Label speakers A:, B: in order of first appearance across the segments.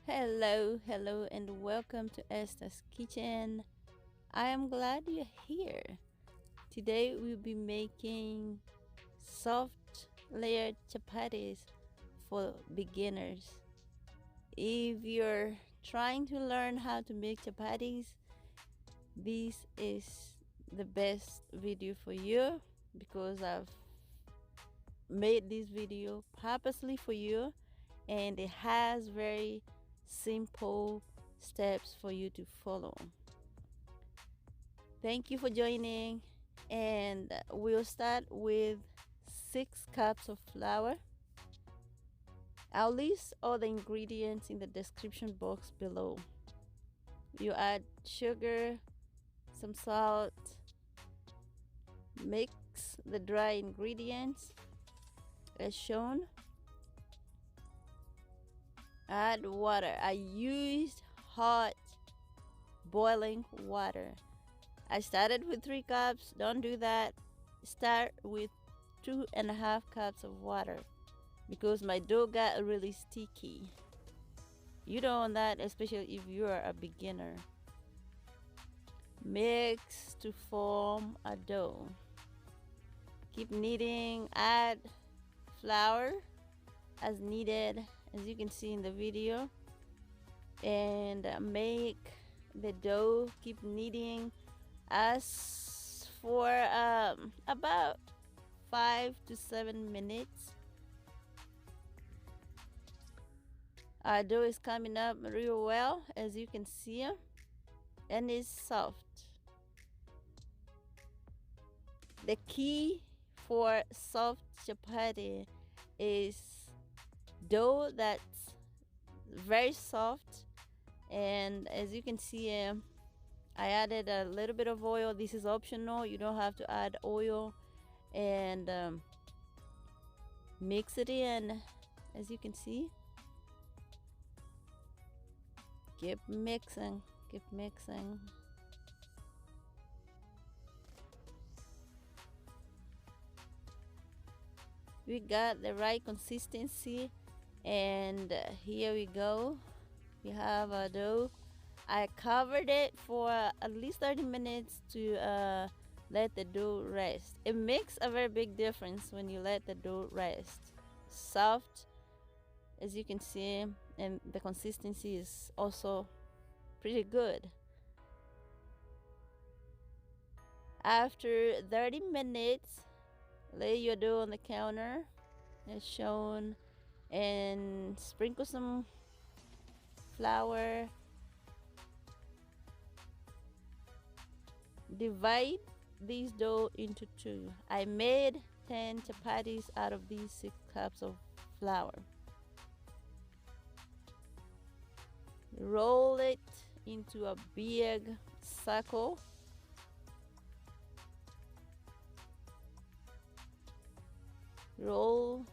A: Hello, and welcome to Esther's Kitchen. I am glad you're here. Today we'll be making soft layered chapatis for beginners. If you're trying to learn how to make chapatis, this is the best video for you because I've made this video purposely for you and it has very simple steps for you to follow. Thank you for joining, and we'll start with 6 cups of flour. I'll list all the ingredients in the description box below. You add sugar, some salt, mix the dry ingredients as shown. Add water. I used hot boiling water. I started with 3 cups. Don't do that. Start with 2.5 cups of water because my dough got really sticky. You don't want that, especially if you are a beginner. Mix to form a dough. Keep kneading. Add flour as needed, as you can see in the video, and make the dough. Keep kneading as for about 5 to 7 minutes. Our dough is coming up real well, as you can see, and it's soft. The key for soft chapati is dough that's very soft, and as you can see, I added a little bit of oil. This is optional. You don't have to add oil, and mix it in. As you can see, keep mixing. We got the right consistency, and here we go. We have our dough. I covered it for at least 30 minutes to let the dough rest. It makes a very big difference when you let the dough rest. Soft, as you can see, and the consistency is also pretty good. After 30 minutes, lay your dough on the counter as shown and sprinkle some flour. Divide this dough into 2. I made 10 chapatis out of these 6 cups of flour. Roll it into a big circle. Roll,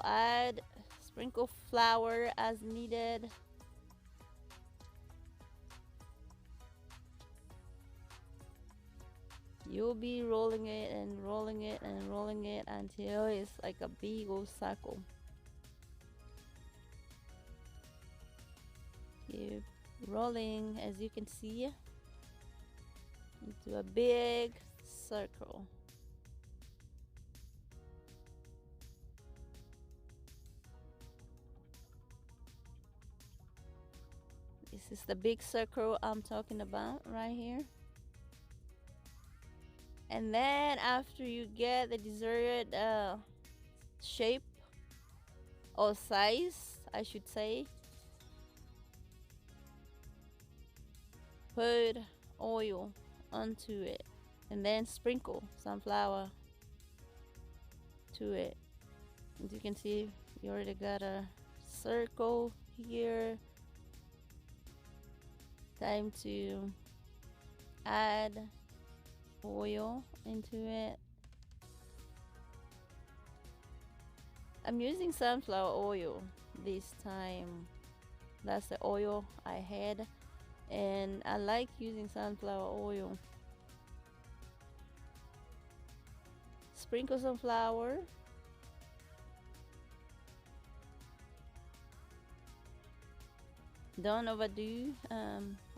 A: add, sprinkle flour as needed. You'll be rolling it until it's like a big old circle. Keep rolling, as you can see, into a big circle. This is the big circle I'm talking about right here. And then after you get the desired shape or size, I should say, put oil onto it and then sprinkle some flour to it. As you can see, you already got a circle here. Time to add oil into it. I'm using sunflower oil this time. That's the oil I had, and I like using sunflower oil. Sprinkle some flour. Don't overdo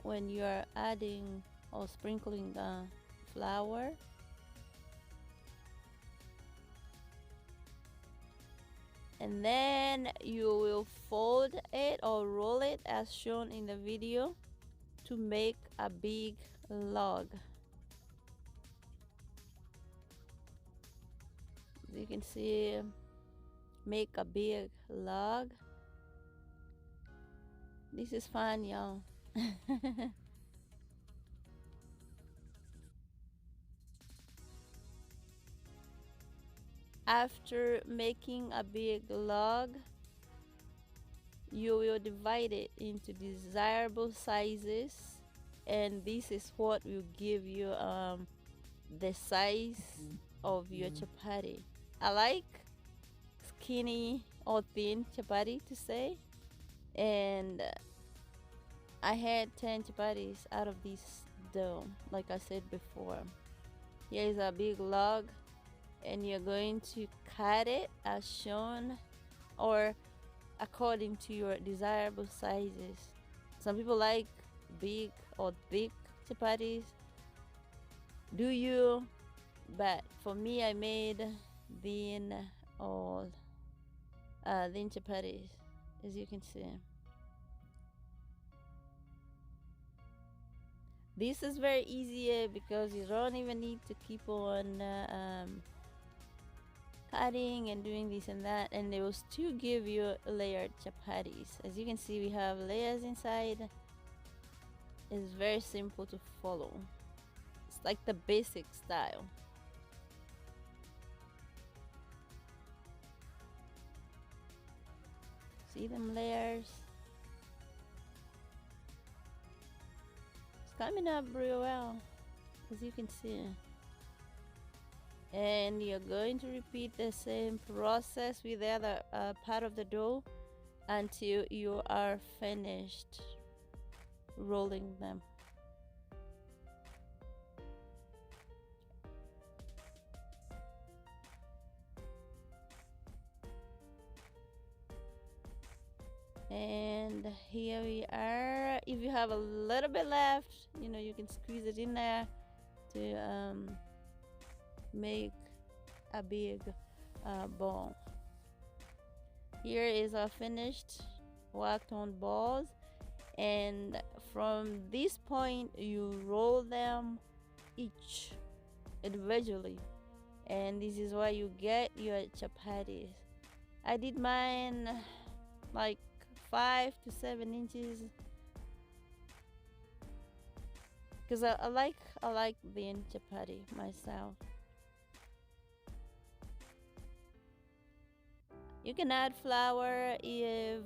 A: when you are adding or sprinkling flour. And then you will fold it or roll it as shown in the video to make a big log. As you can see, make a big log. This is fun, y'all. After making a big log, you will divide it into desirable sizes, and this is what will give you the size of your chapati. I like skinny or thin chapati to say, and I had 10 chapatis out of this dough, like I said before. Here is a big log, and you're going to cut it as shown or according to your desirable sizes. Some people like big or thick chapatis. Do you? But for me, I made thin or thin chapatis, as you can see. This is very easy because you don't even need to keep on cutting and doing this and that, and they will still give you layered chapatis. As you can see, we have layers inside. It's very simple to follow. It's like the basic style. See them layers? It's coming up real well, as you can see. And you're going to repeat the same process with the other part of the dough until you are finished rolling them. And here we are. If you have a little bit left, you can squeeze it in there to make a big ball. Here is our finished worked on balls, and from this point you roll them each individually, and this is why you get your chapatis. I did mine like 5 to 7 inches because I like thin chapati myself. You can add flour if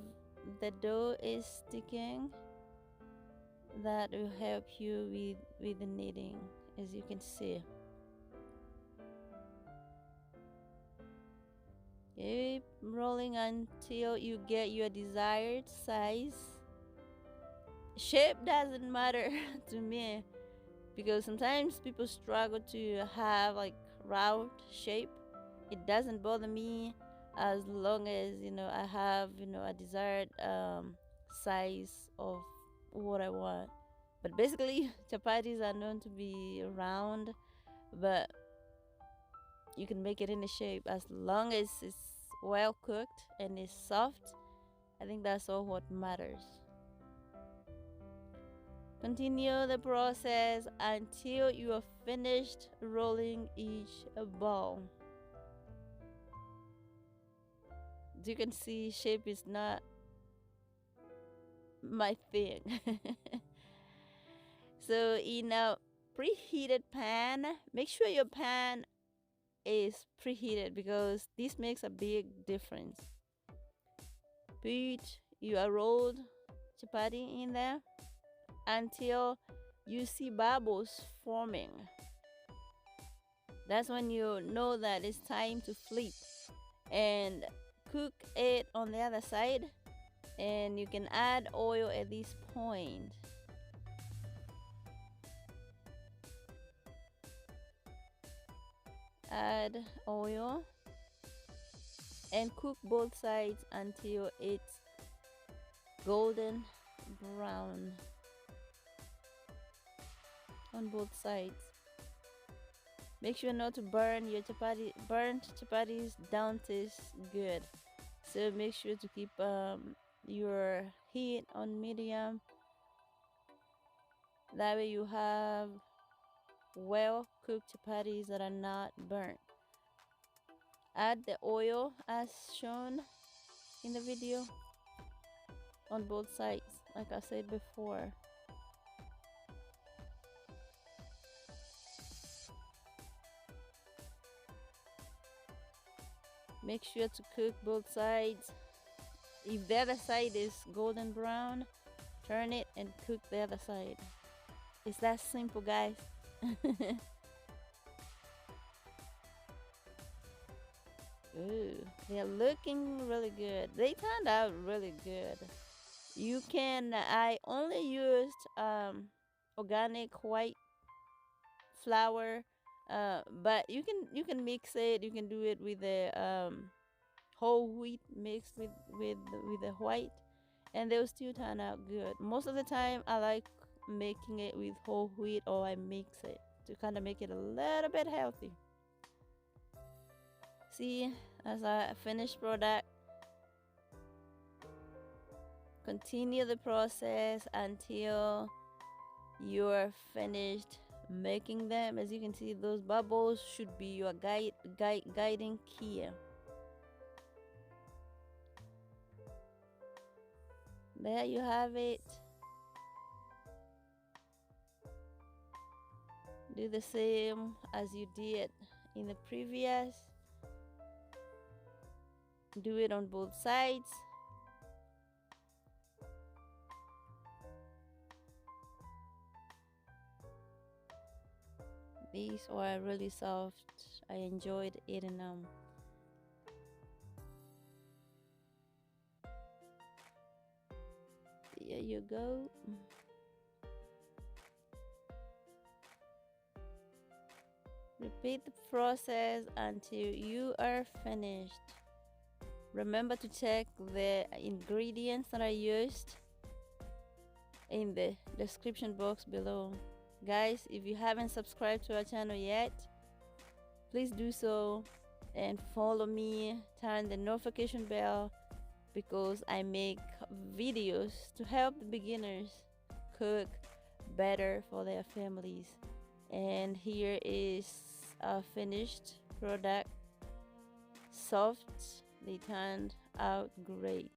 A: the dough is sticking. That will help you with the kneading, as you can see. Keep rolling until you get your desired size. Shape doesn't matter to me because sometimes people struggle to have like round shape. It doesn't bother me as long as I have a desired size of what I want. But basically chapatis are known to be round, but you can make it in a shape as long as it's well cooked and it's soft. I think that's all what matters. Continue the process until you are finished rolling each ball. As you can see, shape is not my thing. So in a preheated pan, make sure your pan is preheated because this makes a big difference. Put your rolled chapati in there until you see bubbles forming. That's when you know that it's time to flip and cook it on the other side, and you can add oil at this point. Add oil and cook both sides until it's golden brown on both sides. Make sure not to burn your chapati. Burnt chapatis don't taste good. So make sure to keep your heat on medium. That way you have well cooked chapatis that are not burnt. Add the oil as shown in the video on both sides, like I said before. Make sure to cook both sides. If the other side is golden brown, turn it and cook the other side. It's that simple, guys. Ooh, they're looking really good. They turned out really good. You can, I only used organic white flour, but you can mix it. You can do it with the whole wheat mixed with the white, and they'll still turn out good. Most of the time, I like making it with whole wheat, or I mix it to kind of make it a little bit healthy. See, as a finished product, continue the process until you're finished making them. As you can see, those bubbles should be your guiding key. There you have it. Do the same as you did in the previous. Do it on both sides. These are really soft. I enjoyed eating them. There you go. Repeat the process until you are finished. Remember to check the ingredients that I used in the description box below. Guys, if you haven't subscribed to our channel yet, please do so and follow me. Turn the notification bell because I make videos to help the beginners cook better for their families. And here is a finished product. Soft, they turned out great.